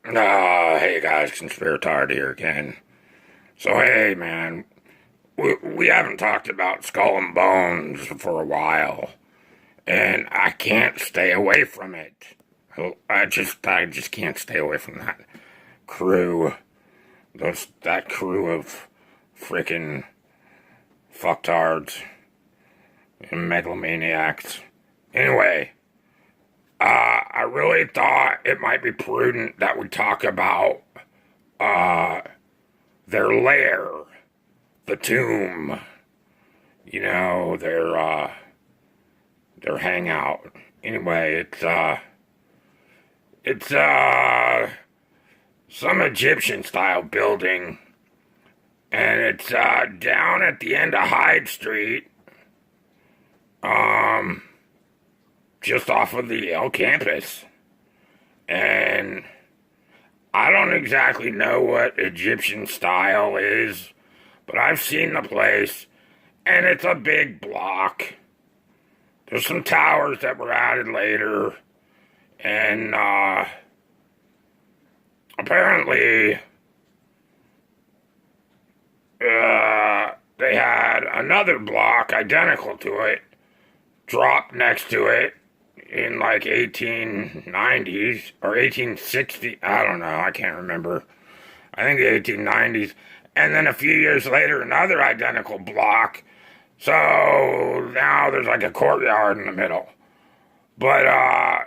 Hey guys, Conspiratard here again. So hey man, we haven't talked about Skull and Bones for a while, and I can't stay away from it. I just can't stay away from that crew. That crew of freaking fucktards and megalomaniacs. Anyway, I really thought it might be prudent that we talk about uh their lair, the tomb, their hangout. Anyway, it's some Egyptian style building, and it's down at the end of Hyde Street, um just off of the Yale campus. And I don't exactly know what Egyptian style is, but I've seen the place, and it's a big block. There's some towers that were added later, and apparently they had another block identical to it drop next to it in like 1890s or 1860. I don't know, I can't remember. I think the 1890s. And then a few years later, another identical block. So now there's like a courtyard in the middle. But I'm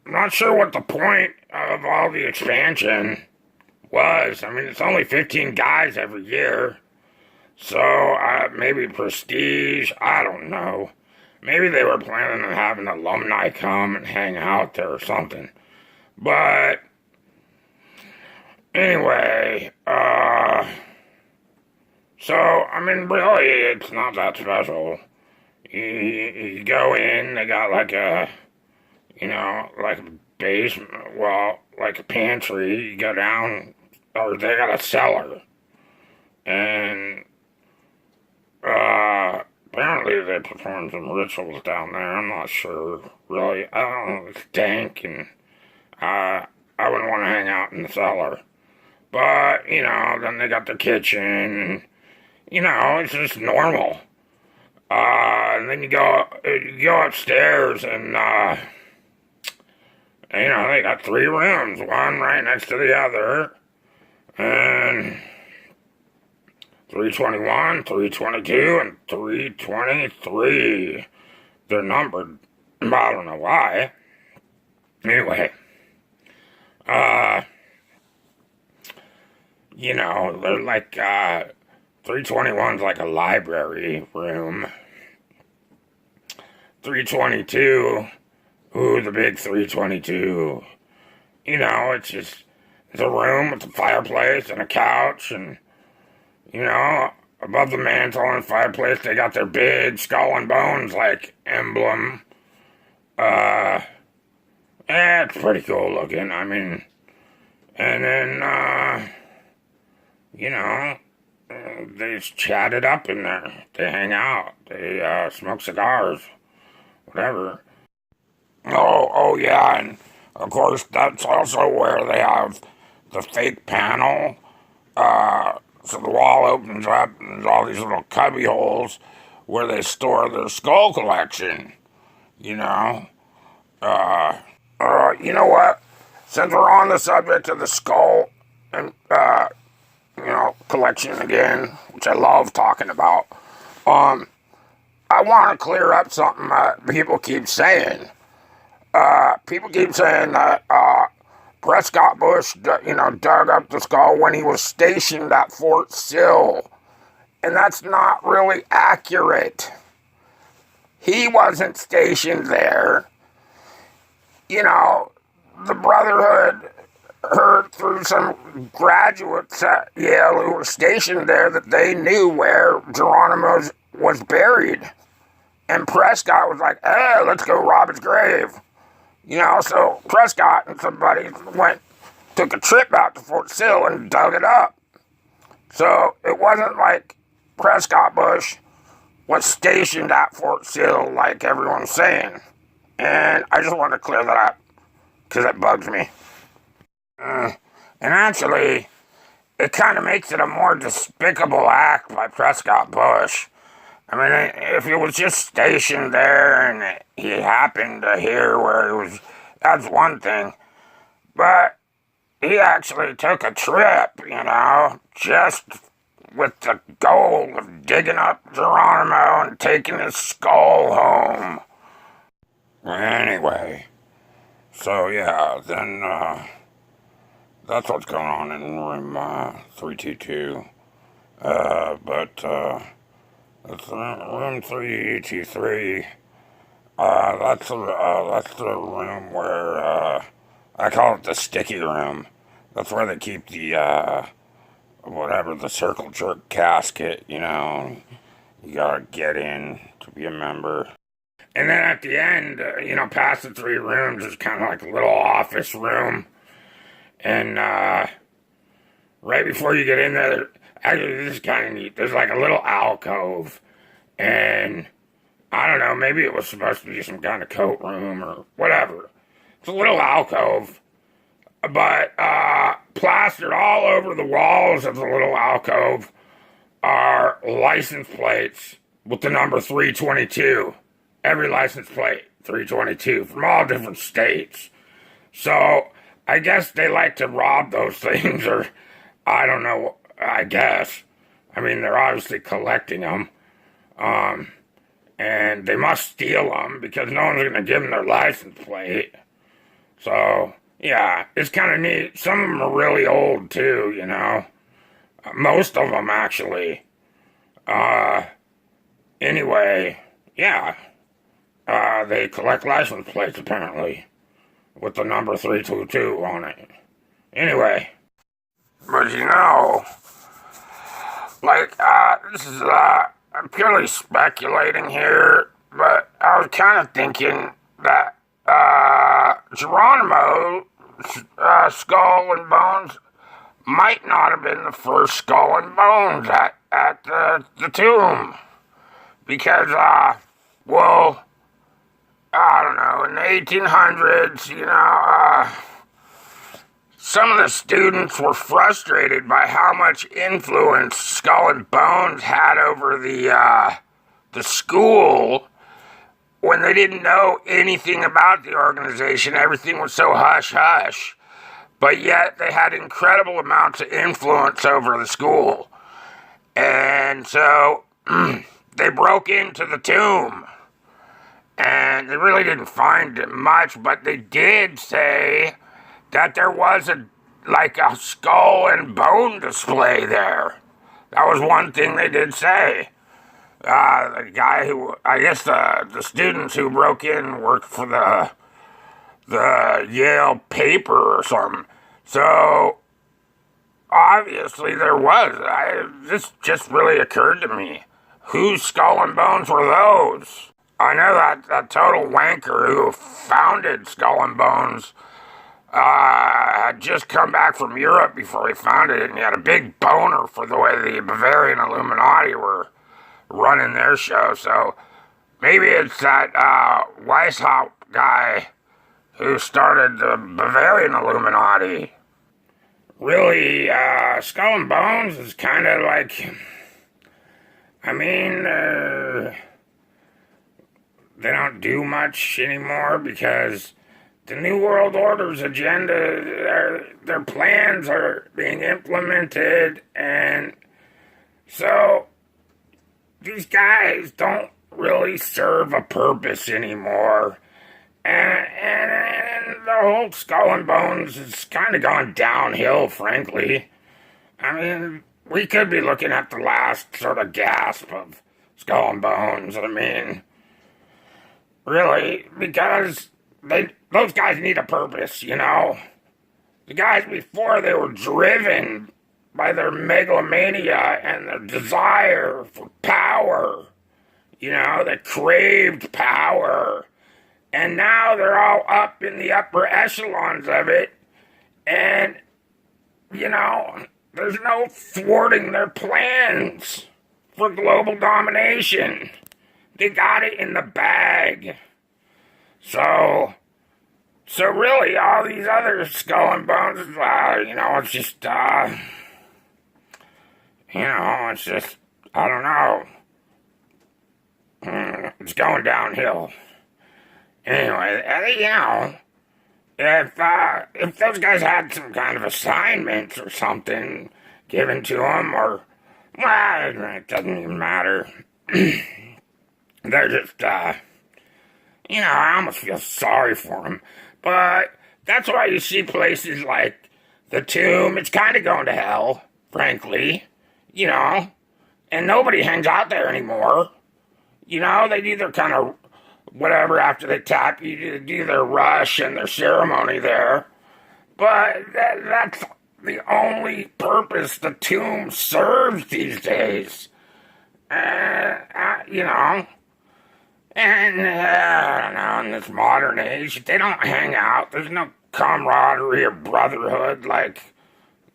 not sure what the point of all the expansion was. I mean, it's only 15 guys every year. So maybe prestige. I don't know. Maybe they were planning on having alumni come and hang out there or something. But anyway, so, I mean, really, it's not that special. You go in, they got like like a basement, well, like a pantry. You go down, or they got a cellar. And, apparently they perform some rituals down there. I'm not sure, really. I don't know, it's dank, and I wouldn't want to hang out in the cellar. But, then they got the kitchen, and, it's just normal. And then you go upstairs, and, they got three rooms, one right next to the other, and 321, 322, and 323. They're numbered. I don't know why. Anyway, they're like, 321's like a library room. 322, ooh, the big 322. It's a room with a fireplace and a couch, and above the mantle and fireplace, they got their big skull and bones, like, emblem. It's pretty cool looking, I mean, and then, they just chat it up in there. They hang out. They, smoke cigars. Whatever. Oh, yeah, and, of course, that's also where they have the fake panel, so the wall opens up, and there's all these little cubby holes where they store their skull collection. You know? You know what? Since we're on the subject of the skull and, collection again, which I love talking about, I want to clear up something people keep saying. People keep saying that, Prescott Bush, dug up the skull when he was stationed at Fort Sill. And that's not really accurate. He wasn't stationed there. The Brotherhood heard through some graduates at Yale who were stationed there that they knew where Geronimo was buried. And Prescott was like, hey, let's go rob his grave. So Prescott and somebody took a trip out to Fort Sill and dug it up. So it wasn't like Prescott Bush was stationed at Fort Sill like everyone's saying. And I just wanted to clear that up because it bugs me. And actually, it kind of makes it a more despicable act by Prescott Bush. I mean, if he was just stationed there and he happened to hear where he was, that's one thing. But he actually took a trip, just with the goal of digging up Geronimo and taking his skull home. Anyway, so yeah, then that's what's going on in room 322. But that's room 323. That's the room where I call it the sticky room. That's where they keep the whatever, the circle jerk casket. You gotta get in to be a member. And then at the end, past the 3 rooms, there's kind of like a little office room. And right before you get in there, actually, this is kind of neat. There's like a little alcove. And I don't know, maybe it was supposed to be some kind of coat room or whatever. It's a little alcove. But plastered all over the walls of the little alcove are license plates with the number 322. Every license plate, 322, from all different states. So, I guess they like to rob those things, or I don't know, I guess. I mean, they're obviously collecting them. And they must steal them because no one's going to give them their license plate. So, yeah, it's kind of neat. Some of them are really old, too, Most of them, actually. Anyway, yeah. They collect license plates, apparently, with the number 322 on it. Anyway, but this is, I'm purely speculating here, but I was kind of thinking that, Geronimo, Skull and Bones, might not have been the first Skull and Bones at the tomb. Because, well, I don't know, in the 1800s, some of the students were frustrated by how much influence Skull and Bones had over the school when they didn't know anything about the organization. Everything was so hush-hush. But yet they had incredible amounts of influence over the school. And so they broke into the tomb. And they really didn't find much, but they did say that there was a skull and bone display there. That was one thing they did say. The guy who, I guess the students who broke in worked for the Yale paper or something. So, obviously there was. This just really occurred to me. Whose skull and bones were those? I know that total wanker who founded Skull and Bones had just come back from Europe before he founded it, and he had a big boner for the way the Bavarian Illuminati were running their show. So maybe it's that Weishaupt guy who started the Bavarian Illuminati. Really, Skull and Bones is kind of like, they don't do much anymore because the New World Order's agenda, their plans are being implemented, and so these guys don't really serve a purpose anymore. And the whole Skull and Bones has kind of gone downhill, frankly. We could be looking at the last sort of gasp of Skull and Bones. Really, because those guys need a purpose, The guys before, they were driven by their megalomania and their desire for power. They craved power. And now they're all up in the upper echelons of it. And, there's no thwarting their plans for global domination. They got it in the bag. So, So really, all these other skull and bones, it's just, it's just, I don't know. It's going downhill. Anyway, if those guys had some kind of assignments or something given to them, or, well, it doesn't even matter. They're just, I almost feel sorry for them. But that's why you see places like the Tomb. It's kind of going to hell, frankly, and nobody hangs out there anymore. They do their kind of whatever after they tap you, do their rush and their ceremony there. That's the only purpose the Tomb serves these days. And, I don't know, in this modern age, they don't hang out. There's no camaraderie or brotherhood like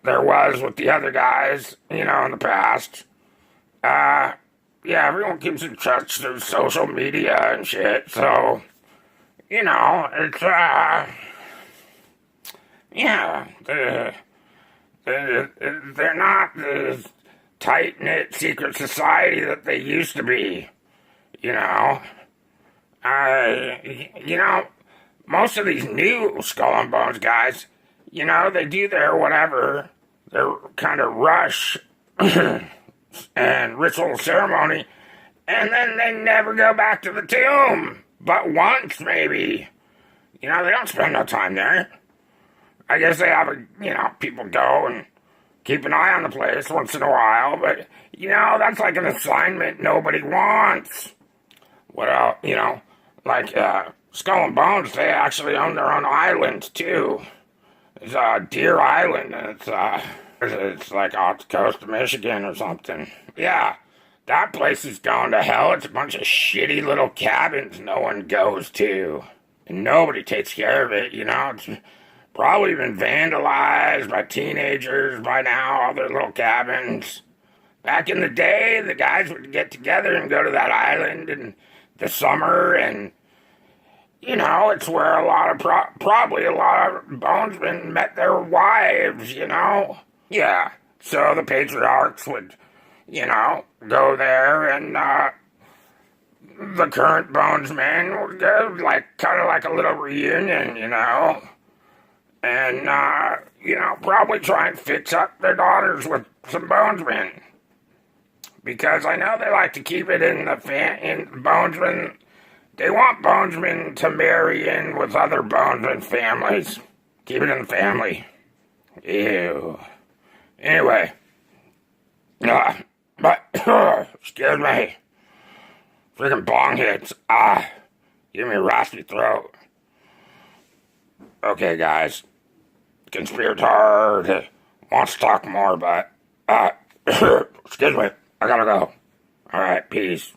there was with the other guys, in the past. Everyone keeps in touch through social media and shit, so, it's, they're not the tight-knit secret society that they used to be, most of these new Skull and Bones guys, they do their whatever, their kind of rush and ritual ceremony, and then they never go back to the Tomb. But once, maybe. They don't spend no time there. I guess they have people go and keep an eye on the place once in a while, but, that's like an assignment nobody wants. What else, like, Skull and Bones, they actually own their own island, too. It's, Deer Island, and it's like off the coast of Michigan or something. Yeah, that place is going to hell. It's a bunch of shitty little cabins no one goes to. And nobody takes care of it, It's probably been vandalized by teenagers by now, all their little cabins. Back in the day, the guys would get together and go to that island in the summer, and, it's where probably a lot of bonesmen met their wives, Yeah, so the patriarchs would, go there, and, the current bonesmen would go, kind of like a little reunion, and, probably try and fix up their daughters with some bonesmen. Because I know they like to keep it in bonesmen. They want bonesmen to marry in with other bonesmen families. Keep it in the family. Ew. Anyway. Excuse me. Freaking bong hits. Give me a raspy throat. Okay, guys. Conspirator wants to talk more, but, excuse me. I gotta go. Alright, peace.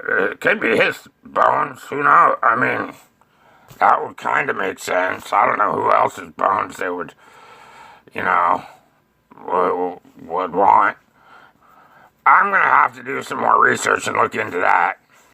It could be his bones, I mean, that would kind of make sense. I don't know who else's bones they would, would want. I'm going to have to do some more research and look into that.